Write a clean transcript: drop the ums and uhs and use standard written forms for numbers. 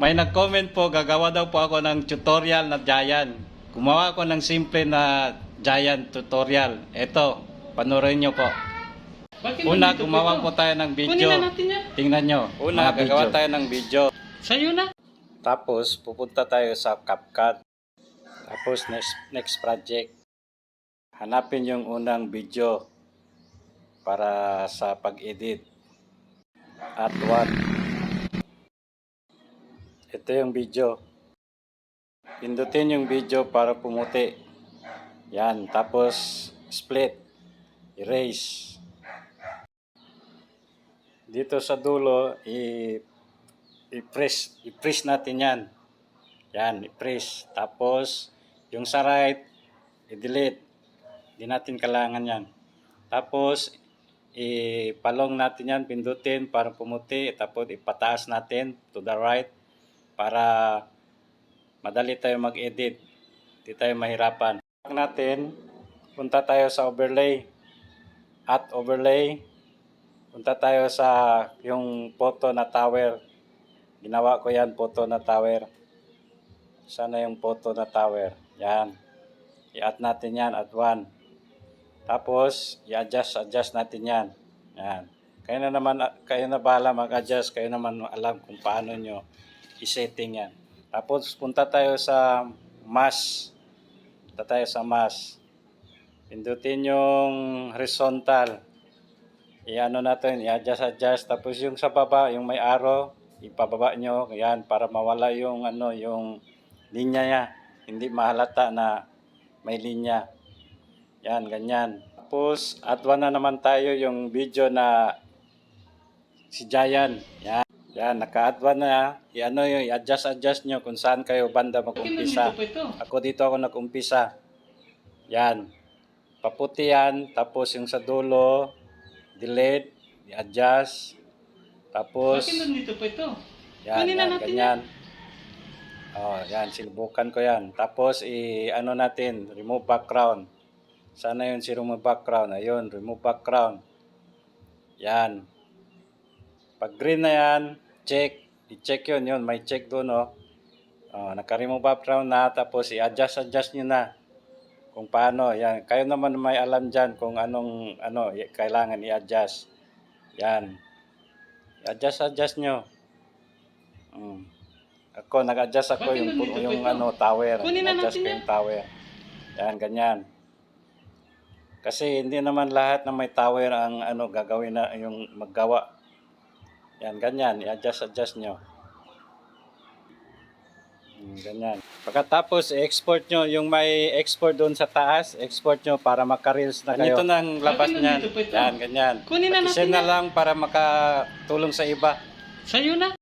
May nag-comment po, gagawa daw po ako ng tutorial na Giant. Gumawa ako ng simple na Giant tutorial. Ito, panoorin nyo po. Una, gumawa po tayo ng video. Kunin na natin yan. Tingnan nyo. Una, gagawa tayo ng video. Sa'yo na. Tapos, pupunta tayo sa CapCut. Tapos, next project. Hanapin yung unang video para sa pag-edit. At 1. Ito yung video. Pindutin yung video para pumuti. Yan. Tapos, split. Erase. Dito sa dulo, i-press natin yan. Yan, i-press. Tapos, yung sa right, i-delete. Hindi natin kailangan yan. Tapos, ipalong natin yan, pindutin para pumuti. Tapos, ipataas natin to the right para madali tayo mag-edit. Hindi tayo mahirapan. Natin, punta tayo sa overlay. At overlay, punta tayo sa yung photo na tower. Ginawa ko yan, photo na tower. Sana yung photo na tower. Yan. I-add natin yan at 1. Tapos, i-adjust natin yan. Yan. Kayo na bahala mag-adjust. Kayo naman alam kung paano nyo i-setting yan. Tapos, punta tayo sa mask. Punta tayo sa mask. Pindutin yung horizontal. I-ano natin, i-adjust. Tapos yung sa baba, yung may arrow, ipababa nyo. Yan, para mawala yung, yung linya niya. Hindi mahalata na may linya. Yan, ganyan. Tapos, at 1 na naman tayo yung video na si Giant. Yan, yan naka-add 1 na. I-adjust nyo kung saan kayo banda mag-umpisa. Ako dito ako nag-umpisa. Yan. Paputi yan. Tapos yung sa dulo, delete, i-adjust. Tapos, Bakit nandito po ito? yan, Kunin na yan, natin ganyan. Oh, yan, sinubukan ko yan. Tapos, ano natin, remove background. Sana yun si remove background. Ayun, remove background. Yan. Pag green na yan, check. I-check yun. May check doon, oh. Oh, naka-remove background na. Tapos, i-adjust nyo na. Kung paano. Yan. Kayo naman may alam dyan kung anong, kailangan i-adjust. Yan. I-adjust nyo. Ako, nag-adjust ako yung tower. Nag-adjust ko yung tower. Yan, ganyan. Kasi hindi naman lahat na may tower ang gagawin na yung maggawa. Yan, ganyan. I-adjust nyo. Ganyan. Pagkatapos, i-export nyo. Yung may export doon sa taas, export nyo para maka-reels na kayo. Ito nang labas niyan. Yan, ganyan. Kunin na natin na lang para makatulong sa iba. Sa'yo na.